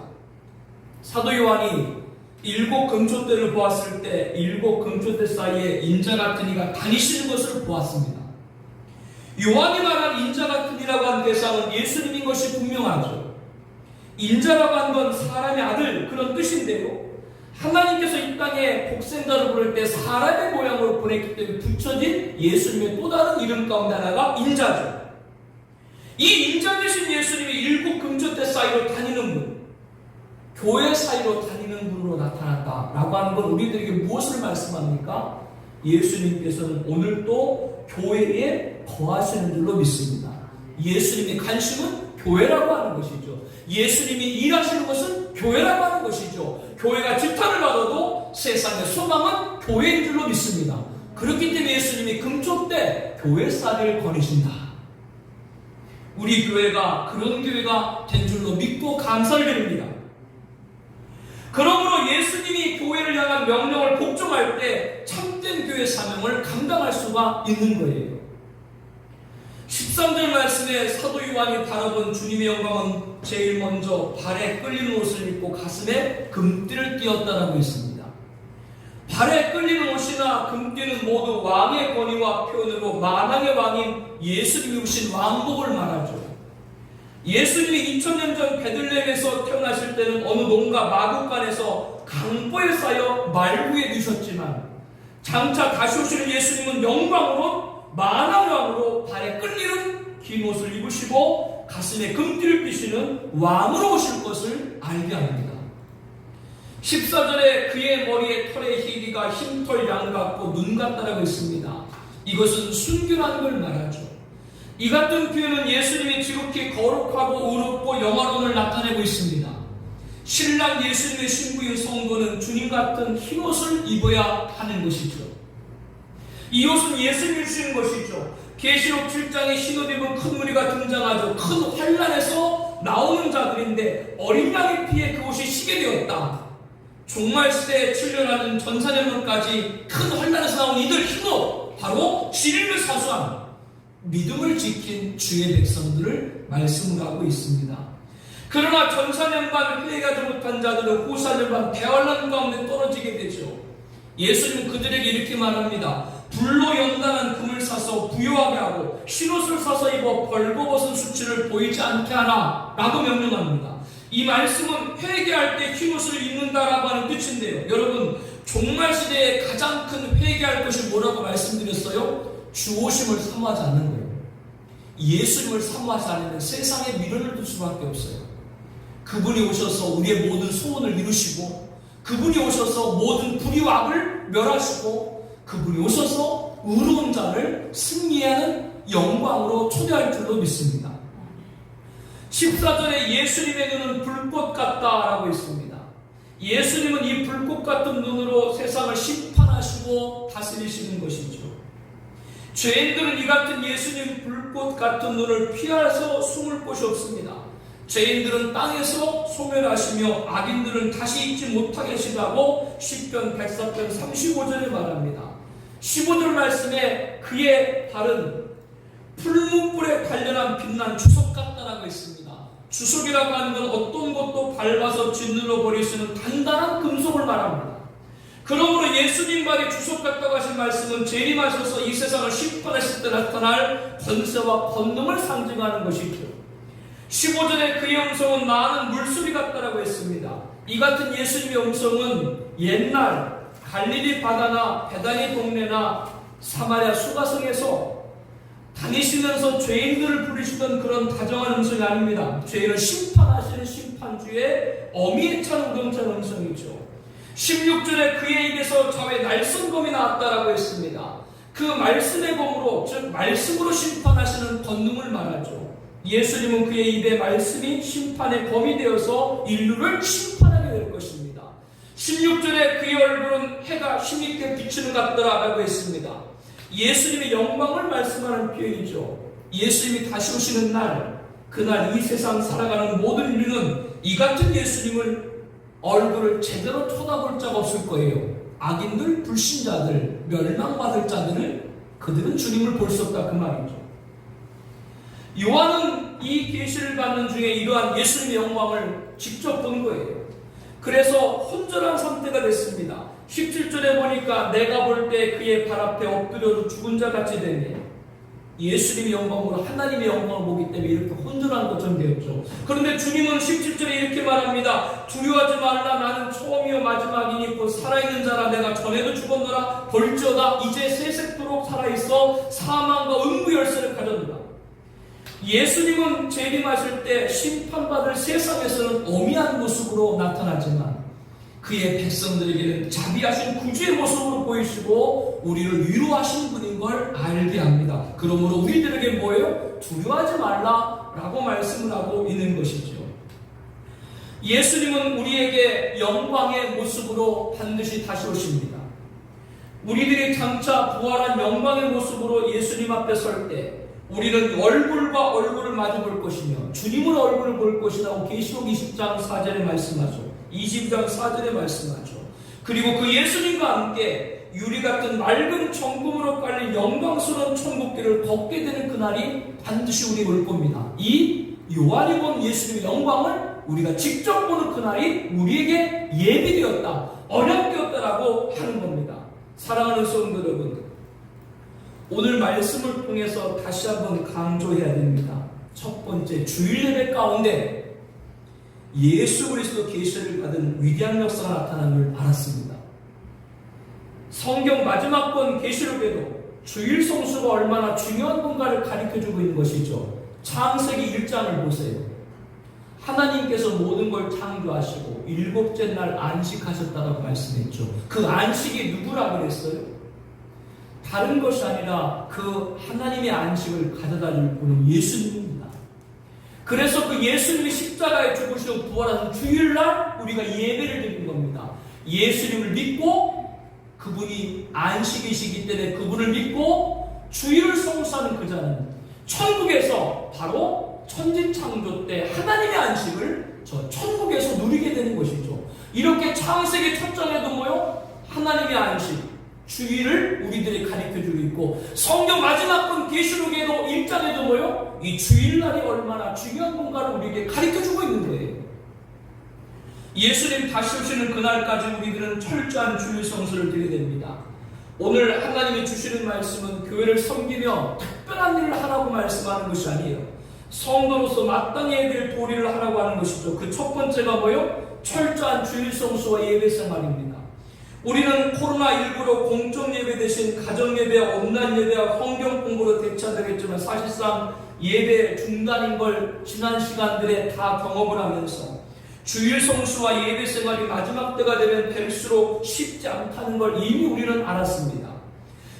사도 요한이 7 금촛대를 보았을 때 7 금촛대 사이에 인자 같은 이가 다니시는 것을 보았습니다. 요한이 말한 인자 같은 이라고 한 대상은 예수님인 것이 분명하죠. 인자라고 한 건 사람의 아들 그런 뜻인데요. 하나님께서 이 땅에 복생자를 부를 때 사람의 모양으로 보냈기 때문에 붙여진 예수님의 또 다른 이름 가운데 하나가 인자죠. 이 인자 되신 예수님이 7 금촛대 사이로 다니는 분, 교회 사이로 다니는 분으로 나타났다라고 하는 건 우리들에게 무엇을 말씀합니까? 예수님께서는 오늘도 교회에 거하시는 줄로 믿습니다. 예수님의 관심은 교회라고 하는 것이죠. 예수님이 일하시는 것은 교회라고 하는 것이죠. 교회가 질타를 받아도 세상의 소망은 교회인 줄로 믿습니다. 그렇기 때문에 예수님이 금촛대 교회살을 거니신다. 우리 교회가 그런 교회가 된 줄로 믿고 감사를 드립니다. 그러므로 예수님이 교회를 향한 명령을 복종할 때 참된 교회 사명을 감당할 수가 있는 거예요. 13절 말씀에 사도 요한이 다뤄본 주님의 영광은 제일 먼저 발에 끌리는 옷을 입고 가슴에 금띠를 띄었다라고 했습니다. 발에 끌리는 옷이나 금띠는 모두 왕의 권위와 표현으로 만왕의 왕인 예수님이 입으신 왕복을 말하죠. 예수님이 2000년 전 베들레헴에서 태어나실 때는 어느 농가 마구간에서 강보에 쌓여 말구에 누셨지만 장차 다시 오시는 예수님은 영광으로 만왕왕으로 발에 끌리는 긴 옷을 입으시고 가슴에 금띠를 띠시는 왕으로 오실 것을 알게 합니다. 14절에 그의 머리에 털의 희기가 흰털 양 같고 눈 같다라고 했습니다. 이것은 순결한 걸 말하죠. 이 같은 표현은 예수님이 지극히 거룩하고 의롭고 영화로움을 나타내고 있습니다. 신랑 예수님의 신부인 성도는 주님 같은 흰 옷을 입어야 하는 것이죠. 이 옷은 예수님이 주신 것이죠. 계시록 7장에 흰 옷 입은 큰 무리가 등장하죠. 큰 환란에서 나오는 자들인데 어린 양의 피에 그 옷이 시게 되었다. 종말시대에 출현하는 전사년론까지 큰 환란에서 나온 이들 흰 옷, 바로 진리를 사수한 믿음을 지킨 주의 백성들을 말씀을 하고 있습니다. 그러나 전사년간 회개하지 못한 자들은 후사년간 대환란 가운데 떨어지게 되죠. 예수님은 그들에게 이렇게 말합니다. 불로 연단한 금을 사서 부요하게 하고 흰옷을 사서 입어 벌거벗은 수치를 보이지 않게 하라 라고 명령합니다. 이 말씀은 회개할 때 흰옷을 입는다라고 하는 뜻인데요. 여러분, 종말 시대에 가장 큰 회개할 것이 뭐라고 말씀드렸어요? 주오심을 사모하지 않는 거예요. 예수님을 사모하지 않으면 세상에 미련을 둘 수밖에 없어요. 그분이 오셔서 우리의 모든 소원을 이루시고, 그분이 오셔서 모든 불의와 악을 멸하시고, 그분이 오셔서 의로운 자를 승리하는 영광으로 초대할 줄로 믿습니다. 14절에 예수님의 눈은 불꽃 같다라고 있습니다. 예수님은 이 불꽃 같은 눈으로 세상을 심판하시고 다스리시는 것이죠. 죄인들은 이 같은 예수님 불꽃 같은 눈을 피해서 숨을 곳이 없습니다. 죄인들은 땅에서 소멸하시며 악인들은 다시 있지 못하게 하시라고 시편 104편 35절에 말합니다. 15절 말씀에 그의 발은 풀무불에 관련한 빛난 주석 같다라고 있습니다. 주석이라고 하는 건 어떤 것도 밟아서 짓눌러 버릴 수 있는 단단한 금속을 말합니다. 그러므로 예수님 말의 주석 같다고 하신 말씀은 재림하셔서 이 세상을 심판하실 때 나타날 권세와 권능을 상징하는 것이죠. 15절에 그의 음성은 많은 물소리 같다라고 했습니다. 이 같은 예수님의 음성은 옛날 갈릴리 바다나 베다니 동네나 사마리아 수가성에서 다니시면서 죄인들을 부르시던 그런 다정한 음성이 아닙니다. 죄인을 심판하시는 심판주의 어미에 찬 우렁찬 음성이죠. 16절에 그의 입에서 좌우에 날선검이 나왔다라고 했습니다. 그 말씀의 검으로, 즉 말씀으로 심판하시는 권능을 말하죠. 예수님은 그의 입의 말씀이 심판의 검이 되어서 인류를 심판하게 될 것입니다. 16절에 그의 얼굴은 해가 힘있게 비추는 것 같더라라고 했습니다. 예수님의 영광을 말씀하는 표현이죠. 예수님이 다시 오시는 날, 그날 이 세상 살아가는 모든 인류는 이 같은 예수님을 얼굴을 제대로 쳐다볼 자가 없을 거예요. 악인들, 불신자들, 멸망받을 자들을 그들은 주님을 볼 수 없다 그 말이죠. 요한은 이 계시를 받는 중에 이러한 예수님의 영광을 직접 본 거예요. 그래서 혼절한 상태가 됐습니다. 17절에 보니까 내가 볼 때 그의 발 앞에 엎드려서 죽은 자 같이 되네. 예수님의 영광으로 하나님의 영광을 보기 때문에 이렇게 혼절한 것처럼 되었죠. 그런데 주님은 17절에 이렇게 말합니다. 두려워하지 말라. 나는 처음이요 마지막이니 곧 살아있는 자라. 내가 전에도 죽었노라. 볼지어다 이제 세세토록 살아있어 사망과 음부 열쇠를 가졌노라. 예수님은 재림하실 때 심판받을 세상에서는 어미한 모습으로 나타나지만 그의 백성들에게는 자비하신 구주의 모습으로 보이시고 우리를 위로하시는 분인 걸 알게 합니다. 그러므로 우리들에게 뭐예요? 두려워하지 말라라고 말씀을 하고 있는 것이죠. 예수님은 우리에게 영광의 모습으로 반드시 다시 오십니다. 우리들이 장차 부활한 영광의 모습으로 예수님 앞에 설 때 우리는 얼굴과 얼굴을 마주 볼 것이며 주님을 얼굴을 볼 것이라고 계시록 20장 4절에 말씀하죠. 20장 4절에 말씀하죠. 그리고 그 예수님과 함께 유리 같은 맑은 정금으로 깔린 영광스러운 천국길을 걷게 되는 그날이 반드시 우리 올 겁니다. 이 요한이 본 예수님의 영광을 우리가 직접 보는 그날이 우리에게 예비되었다, 언약되었다라고 하는 겁니다. 사랑하는 성도 여러분, 오늘 말씀을 통해서 다시 한번 강조해야 됩니다. 첫 번째, 주일 예배 가운데 예수 그리스도 계시를 받은 위대한 역사가 나타남을 알았습니다. 성경 마지막 권 계시록에도 주일 성수가 얼마나 중요한 건가를 가르쳐주고 있는 것이죠. 창세기 1장을 보세요. 하나님께서 모든 걸 창조하시고 일곱째 날 안식하셨다고 말씀했죠. 그 안식이 누구라고 그랬어요? 다른 것이 아니라 그 하나님의 안식을 가져다 줄 분은 예수님입니다. 그래서 그 예수님이 십자가에 죽으시고 부활하신 주일날 우리가 예배를 드리는 겁니다. 예수님을 믿고 그분이 안식이시기 때문에 그분을 믿고 주일을 성수하는 그 자는 천국에서 바로 천지창조 때 하나님의 안식을 저 천국에서 누리게 되는 것이죠. 이렇게 창세기 첫 장에도 뭐요? 하나님의 안식, 주일을 우리들이 가르쳐주고 있고, 성경 마지막 본 계시록에도 1장에도 뭐요? 이 주일날이 얼마나 중요한 건가를 우리에게 가르쳐주고 있는 거예요. 예수님 다시 오시는 그날까지 우리들은 철저한 주일 성수를 드려야 됩니다. 오늘 하나님이 주시는 말씀은 교회를 섬기며 특별한 일을 하라고 말씀하는 것이 아니에요. 성도로서 마땅히 해야 될 도리를 하라고 하는 것이죠. 그 첫 번째가 뭐요? 철저한 주일 성수와 예배 생활입니다. 우리는 코로나19로 공적 예배 대신 가정 예배와 온라인 예배와 성경 공부로 대체되겠지만 사실상 예배 중단인 걸 지난 시간들에 다 경험을 하면서 주일 성수와 예배 생활이 마지막 때가 되면 될수록 쉽지 않다는 걸 이미 우리는 알았습니다.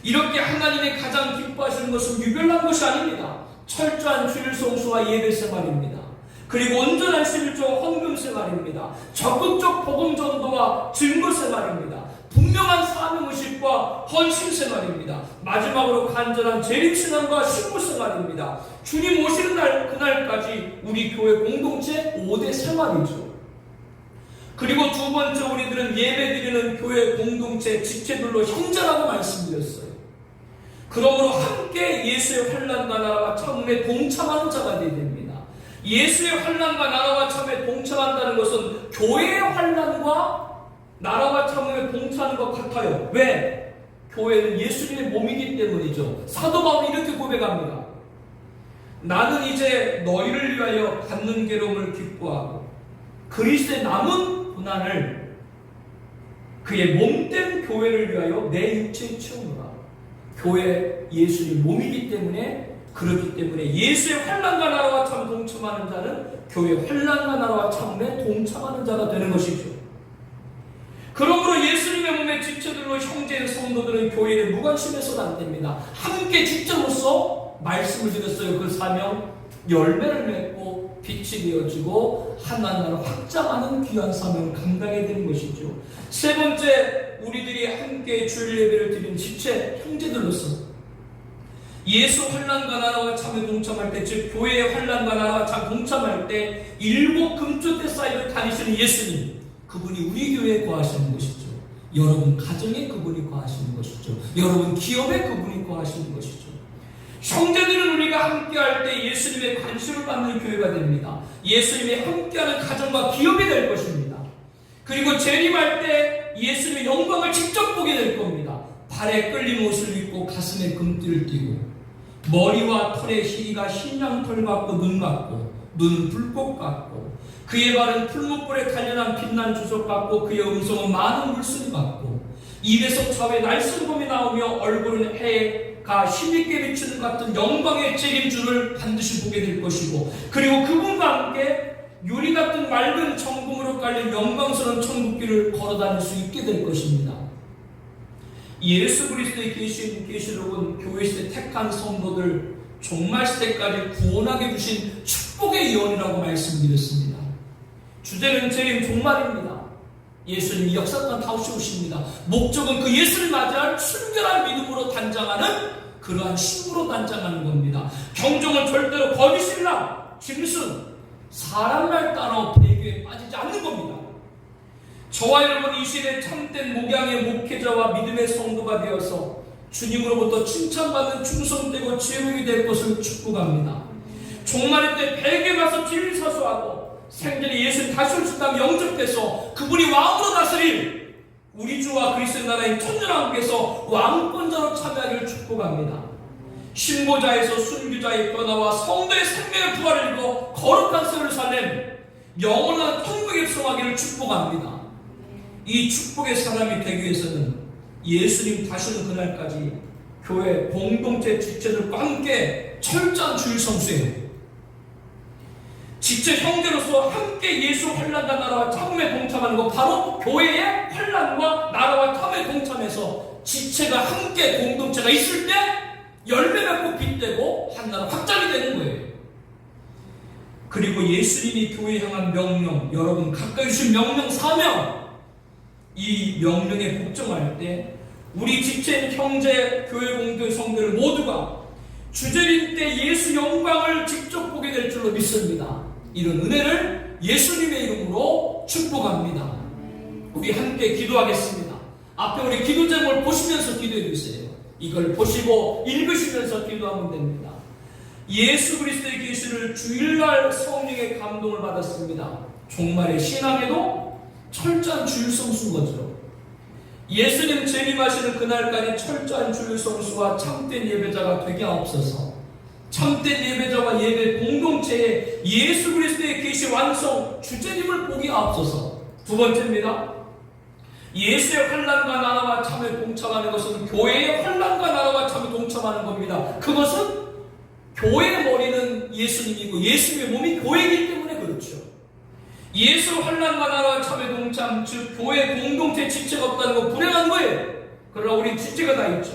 이렇게 하나님이 가장 기뻐하시는 것은 유별난 것이 아닙니다. 철저한 주일 성수와 예배 생활입니다. 그리고 온전한 11조 헌금 생활입니다. 적극적 복음 전도와 증거 생활입니다. 분명한 사명의식과 헌신 생활입니다. 마지막으로 간절한 재림신앙과 신부 생활입니다. 주님 오시는 날 그날까지 우리 교회 공동체 5대 생활이죠. 그리고 두 번째, 우리들은 예배드리는 교회 공동체 지체들로 형제라고 말씀드렸어요. 그러므로 함께 예수의 환난과 나라와 참음에 동참하는 자가 되어야 됩니다. 예수의 환난과 나라와 참음에 동참한다는 것은 교회의 환난과 나라와 참음에 동참하는 것 같아요. 왜? 교회는 예수님의 몸이기 때문이죠. 사도 바울이 이렇게 고백합니다. 나는 이제 너희를 위하여 받는 괴로움을 기뻐하고 그리스도의 남은 고난을 그의 몸된 교회를 위하여 내 육체에 채우노라. 교회 예수님 몸이기 때문에, 그렇기 때문에 예수의 환난과 나라와 참 동참하는 자는 교회의 환난과 나라와 참에 동참하는 자가 되는 것이죠. 그러므로 예수님의 몸의 지체들로 형제인 성도들은 교회에 무관심해서는 안 됩니다. 함께 지체로서 말씀을 드렸어요. 그 사명 열매를 맺고 빛이 되어지고 하나님을 확장하는 귀한 사명을 감당해야 되는 것이죠. 세 번째, 우리들이 함께 주일 예배를 드린 지체 형제들로서 예수 환난과 나라와 참에 동참할 때, 즉 교회의 환난과 나라와 참 동참할 때 7 금조대 사이를 다니시는 예수님, 그분이 우리 교회에 거하시는 것이죠. 여러분 가정에 그분이 거하시는 것이죠. 여러분 기업에 그분이 거하시는 것이죠. 형제들은 우리가 함께할 때 예수님의 관심을 받는 교회가 됩니다. 예수님이 함께하는 가정과 기업이 될 것입니다. 그리고 재림할 때 예수님의 영광을 직접 보게 될 겁니다. 발에 끌린 옷을 입고 가슴에 금띠를 띠고 머리와 털에 희가 흰양털 같고 눈 같고 눈은 불꽃 같고 그의 발은 풀무불에 단련한 빛난 주석 같고 그의 음성은 많은 물소리 같고 입에서 좌우에 날쌘 봄이 나오며 얼굴은 해가 힘있게 비추는 같은 영광의 재림주를 반드시 보게 될 것이고, 그리고 그분과 함께 유리 같은 맑은 정금으로 깔린 영광스러운 천국길을 걸어다닐 수 있게 될 것입니다. 예수 그리스도의 계시록은 교회 시대 택한 성도들 종말 시대까지 구원하게 주신 축복의 예언이라고 말씀드렸습니다. 주제는 재림 종말입니다. 예수님이 역사관 다시 오십니다. 목적은 그 예수를 맞이할 순결한 믿음으로 단장하는, 그러한 신부로 단장하는 겁니다. 경종은 절대로 거짓신랑, 짐승, 사람 말 따라 배교에 빠지지 않는 겁니다. 저와 여러분 이 시대에 참된 목양의 목회자와 믿음의 성도가 되어서 주님으로부터 칭찬받는 충성되고 제목이 될 것을 축복합니다. 종말의 때 벨기에 가서 진리 사수하고 생전에 예수님 다시 오실 다음 영접해서 그분이 왕으로 다스릴 우리 주와 그리스도의 나라인 천년왕국에서 왕권자로 참여하기를 축복합니다. 신보자에서 순교자의 변화와 성도의 생명의 부활을 이루어 거룩한 예루살렘 영원한 천국에 입성하기를 축복합니다. 이 축복의 사람이 되기 위해서는 예수님 다시 오는 그날까지 교회 공동체 지체들과 함께 철저한 주일 성수예요. 지체 형제로서 함께 예수 환난과 나라와 참음에 동참하는 것, 바로 교회의 환난과 나라와 참음에 동참해서 지체가 함께 공동체가 있을 때 열매 맺고 빛되고 한나라 확장이 되는 거예요. 그리고 예수님이 교회에 향한 명령, 여러분 가까이 주신 명령, 사명, 이 명령에 복종할 때 우리 지체인 형제, 교회 공동 성도들 모두가 주재림 때 예수 영광을 직접 보게 될 줄로 믿습니다. 이런 은혜를 예수님의 이름으로 축복합니다. 우리 함께 기도하겠습니다. 앞에 우리 기도 제목을 보시면서 기도해 주세요. 이걸 보시고 읽으시면서 기도하면 됩니다. 예수 그리스도의 계시를 주일날 성령의 감동을 받았습니다. 종말의 신앙에도 철저한 주일성수인 거죠. 예수님 재림하시는 그날까지 철저한 주일성수와 참된 예배자가 되게 하옵소서. 참된 예배자와 예배 공동체에 예수 그리스도의 계시 완성 주제님을 보게 하옵소서. 두 번째입니다. 예수의 환난과 나라와 참에 동참하는 것은 교회의 환난과 나라와 참에 동참하는 겁니다. 그것은 교회의 머리는 예수님이고 예수님의 몸이 교회이기 때문에 그렇죠. 예수 환난과 나라와 참에 동참, 즉 교회 공동체 지체가 없다는 건 불행한 거예요. 그러나 우리 지체가 다 있죠.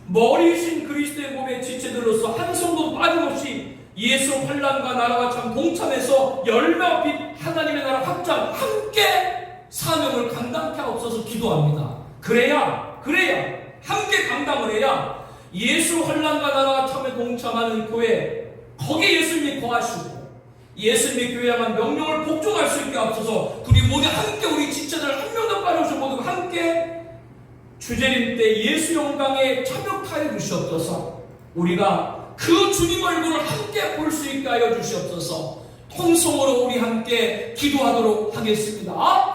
머리이신 그리스도의 몸의 지체들로서 한 손도 빠짐없이 예수 환난과 나라와 참 동참해서 열매와 빛 하나님의 나라 확장 함께 사명을 감당케 하옵소서 기도합니다. 그래야 함께 감당을 해야 예수 환난과 나라와 참에 동참하는 교회, 거기에 예수님이 거하시고 예수님의 교회야만 명령을 복종할 수 있게 하옵소서. 우리 모두 함께 우리 지체들 한 명도 빠짐없이 모두 함께 주재림 때 예수 영광에 참여하여 주시옵소서. 우리가 그 주님 얼굴을 함께 볼 수 있게 하여 주시옵소서. 통성으로 우리 함께 기도하도록 하겠습니다.